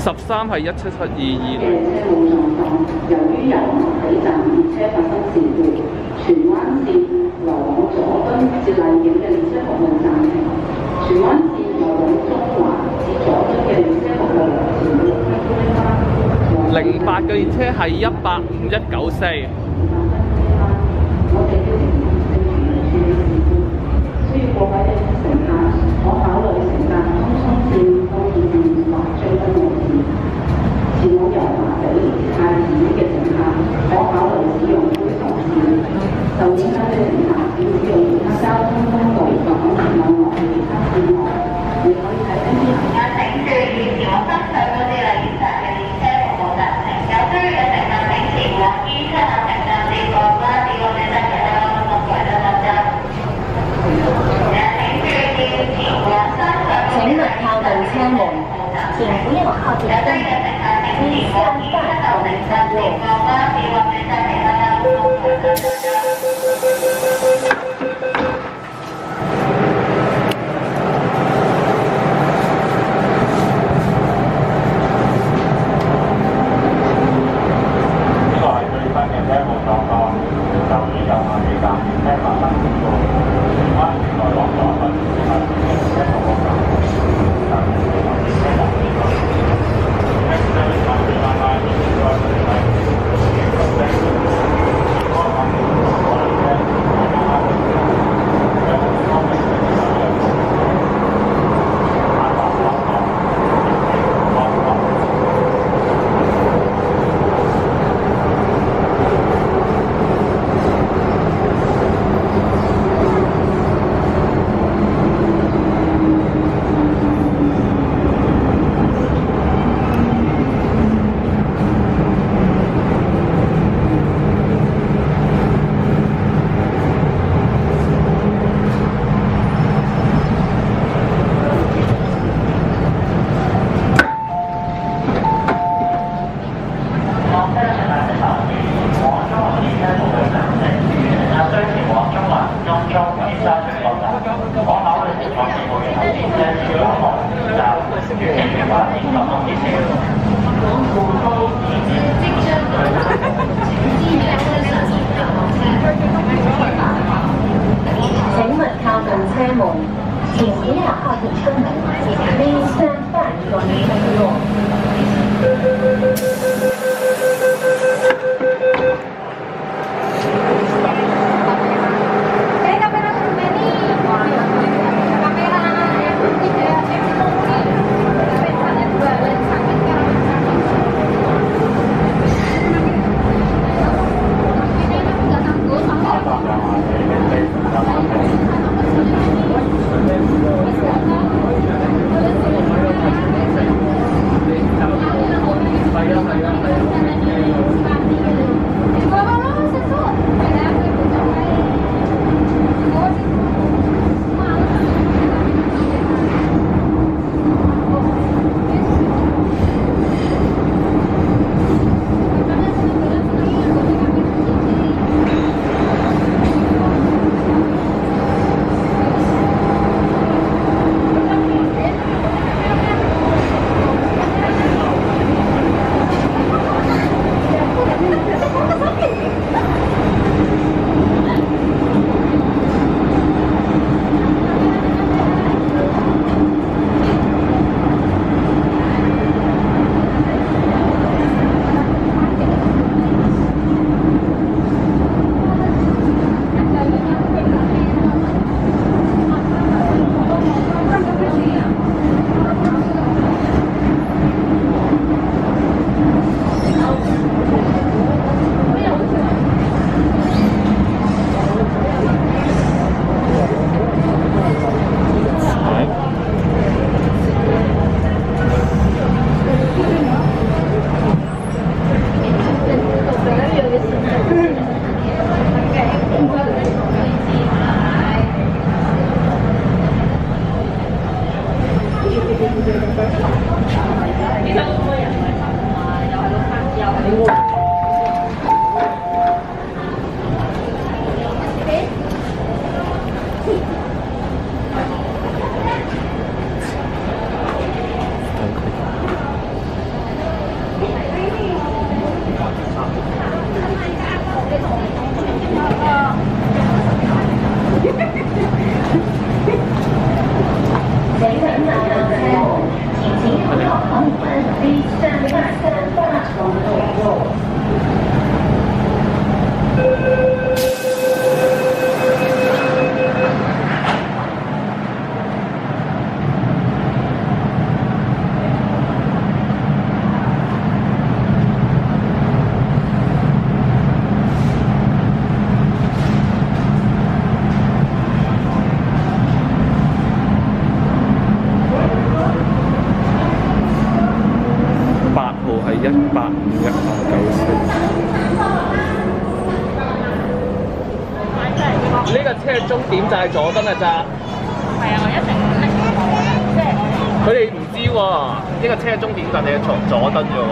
23係17722嚟。由於油麻地站列車發生事故，荃灣線來往佐敦至荔景嘅列車服務暫停，荃灣線來往中環至佐敦嘅列車服務08嘅列車係185-194。我哋要正常處理事故，需要各位嘅乘客可考慮乘搭東涌線到二線或將軍澳線。前往油麻地、太子嘅乘客可考慮使用觀塘線。受影響嘅乘客要使用其他交通工具或可前往落去其他線路。你可以睇一啲。請注意，前往深水埗至荔景站嘅列車服務暫停，有需要嘅乘客請前往 E7號乘站至過關至我哋嘅其他交通工具得得啫。請注意，前往深水埗。請勿靠近車門，請不要靠近燈。Please stand back from the sidewalk. Thank you. 呢個車終點就係佐敦啊咋？係啊，我一定拎即係佢哋唔知喎，呢個車終點站係佐敦啫喎。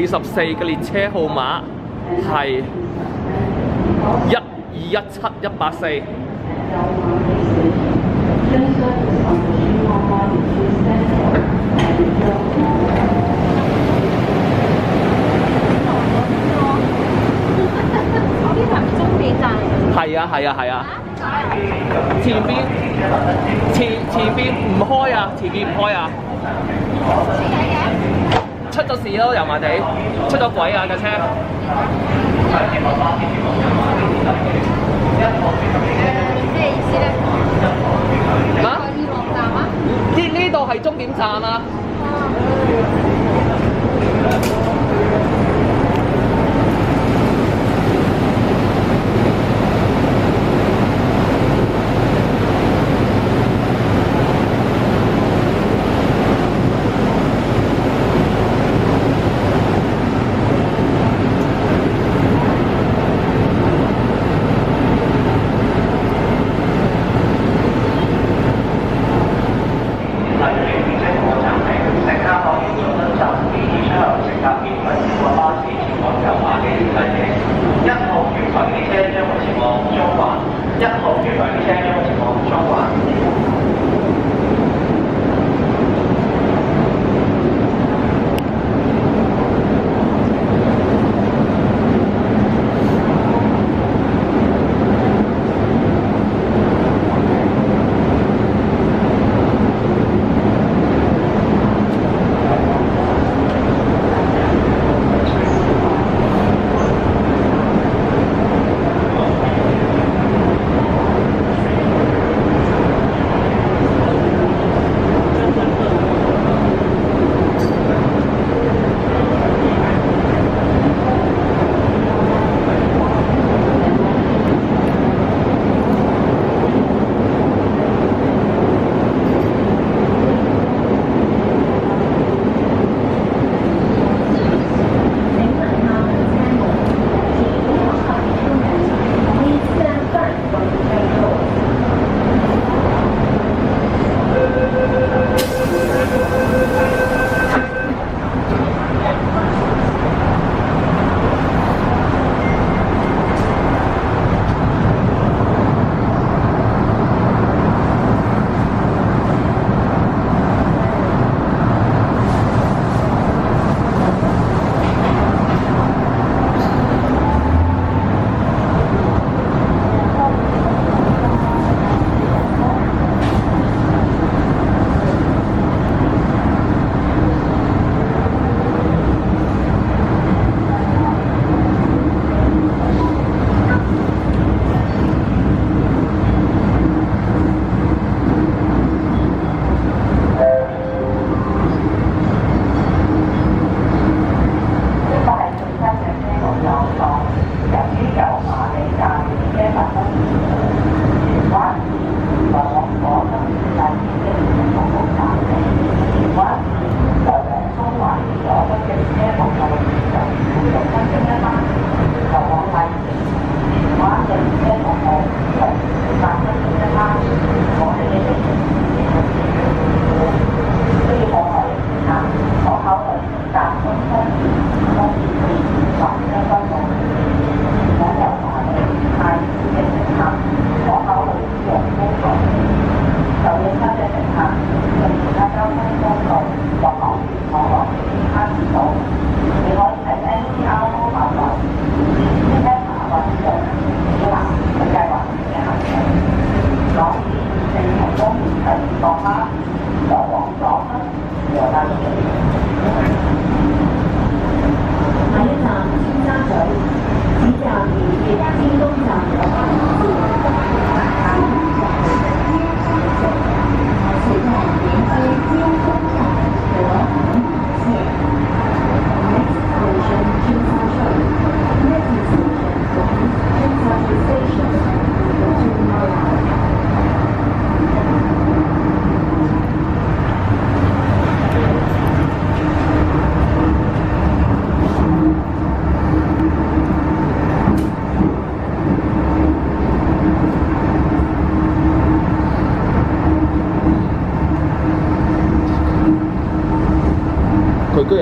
44嘅列車號碼係1217184。係啊係啊係啊！前邊唔開啊！前邊唔開啊！出咗事咯，油麻地出咗軌啊架車！咩意思咧？啊？要落站啊？呢度係終點站啊！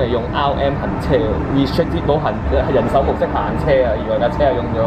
係用 RM 行車，restricted 行人手模式行車啊！原來架車係用咗。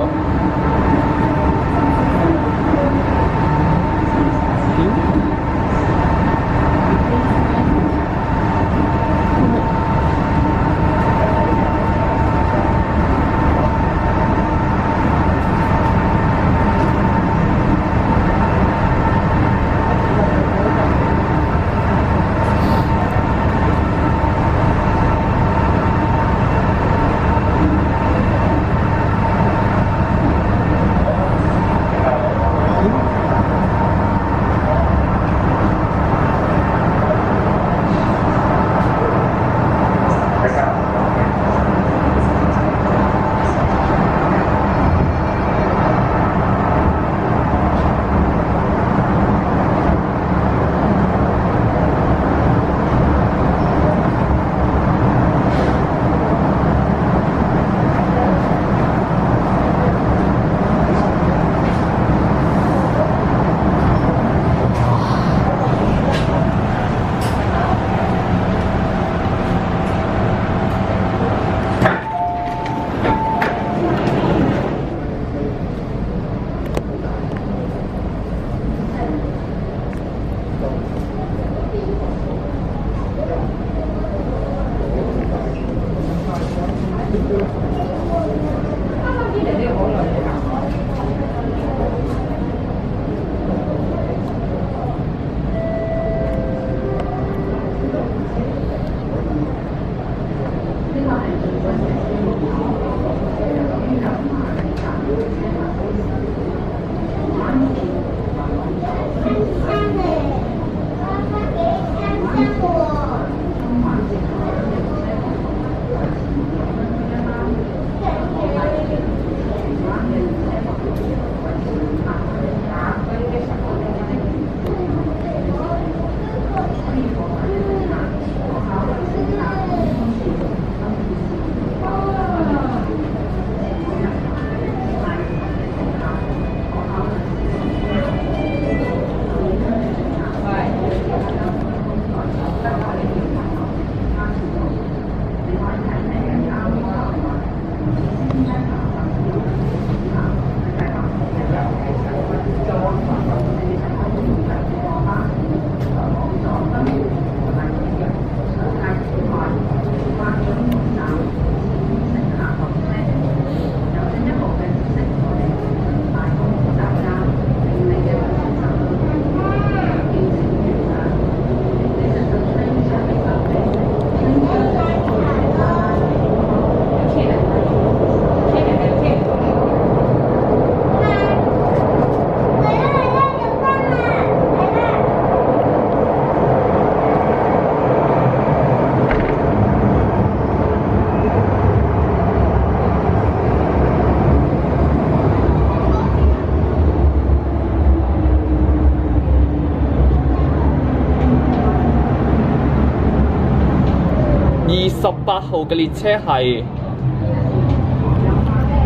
28號嘅列車係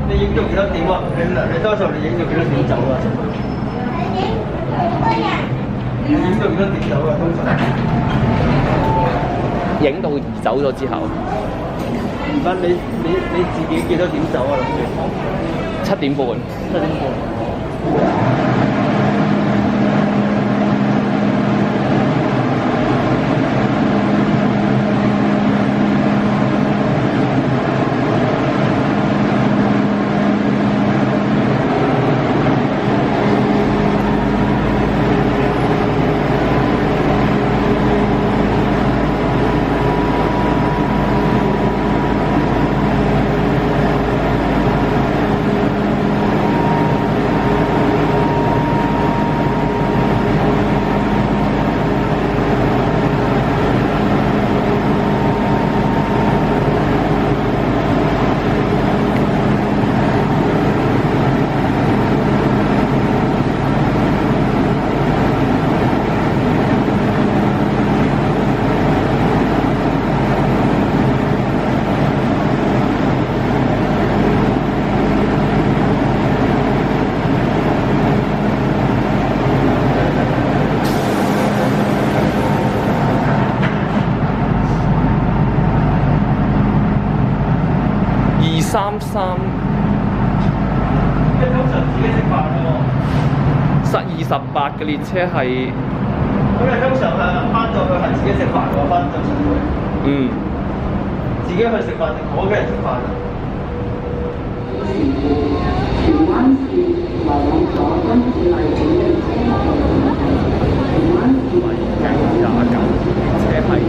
你影咗幾多點啊？你多數你影咗幾多點走啊？你影咗幾多點走啊？通常影到移走咗之後，唔係你自己幾多點走啊？諗住7點半。7點半。28嘅列車係咁你通常係翻到去係自己食飯喎，翻到上去。自己去食飯定我屋企人食飯啊？荃灣線來往佐敦至荔景嘅車荃灣線29列車係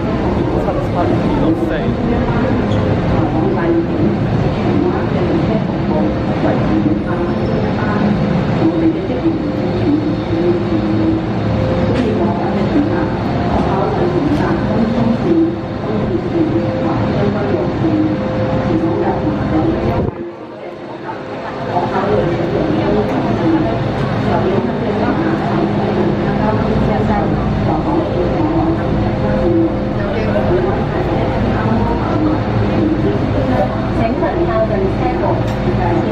77264。來往荔景荃灣嘅列車服務為2班，我哋嘅職員全面所以往返嘅乘客可考慮選擇東涌線、東鐵線或將軍澳線，前往日華有優惠嘅乘客可考慮使用東涌線。由於根據北環線使用交通車廂，來港鐵往往行日灣線，會安排車廂啱好合埋。請問靠近車局，前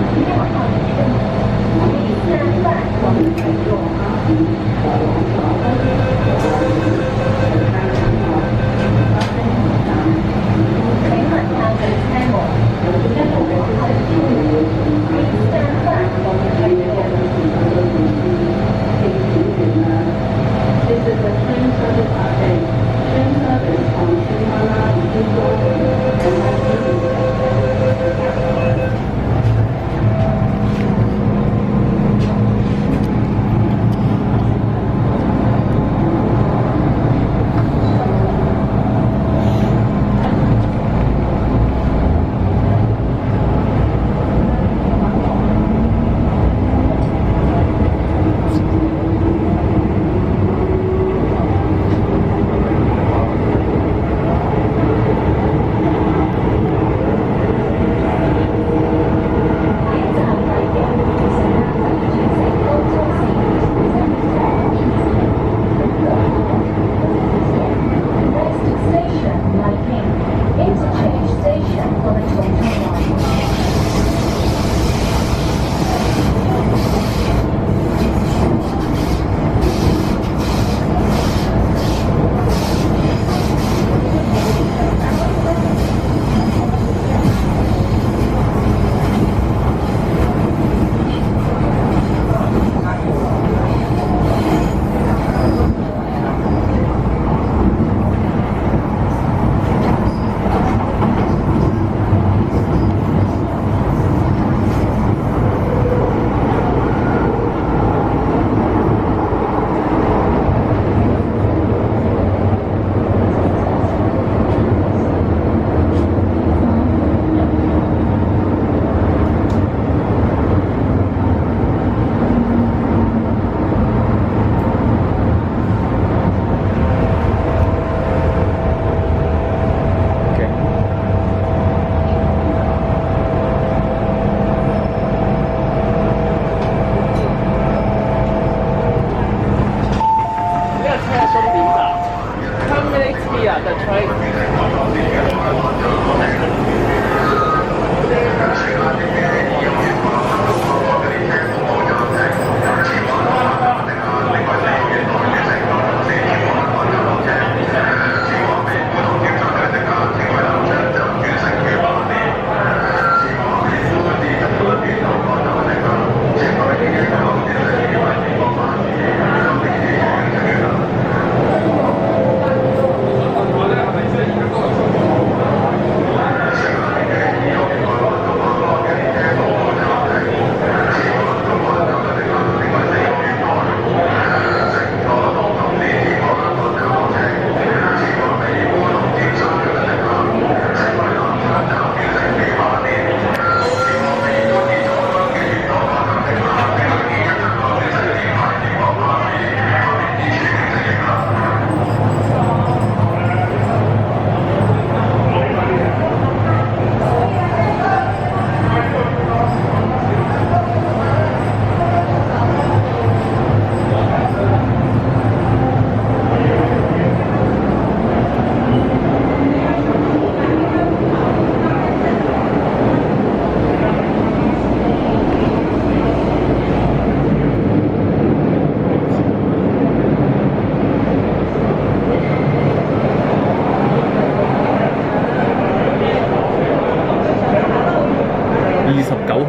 邊一靠近車門，可以相反或者使用巴士來往佐敦。請問靠近車門，有邊一度嘅車票可以相反或者使用This is a train service update. Train service on Shimala Interchange station for the Chongqing29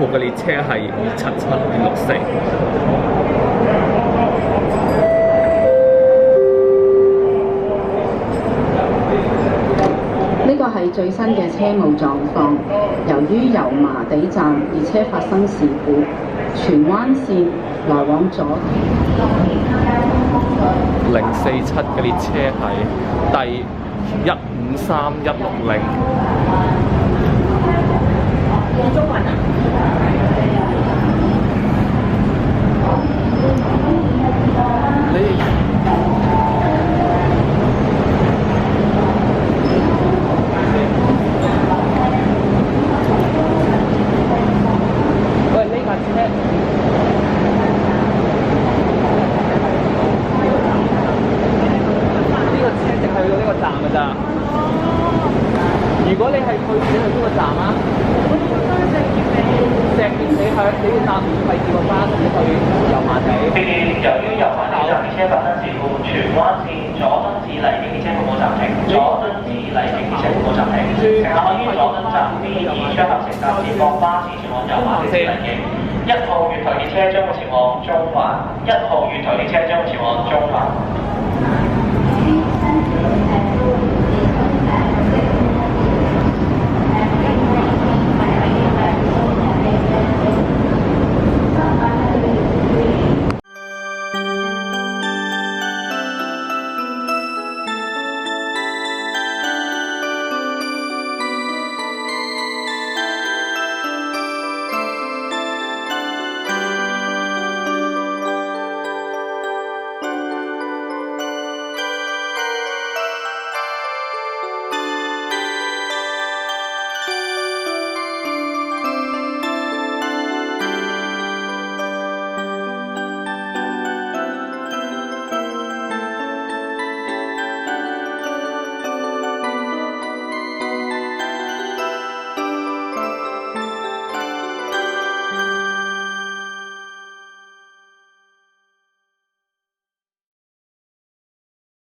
號嘅列車係277.64。最新嘅車務狀況，由於油麻地站列車發生事故，荃灣線來往佐047嘅列車係第153160。中文啊？喂，呢架車淨係去到呢個站㗎咋。如果你係去邊個站啊？石硤尾向你要搭第二個巴士去油麻地。由於油麻地站列車發生事故，荃灣線佐敦至荔景列車服務暫停，佐敦至荔景列車服務暫停。乘客可於佐敦站 B2 出口乘搭接駁巴士前往油麻地至荔景。1號月台列車將會前往中環，1號月台列車將會前往中環。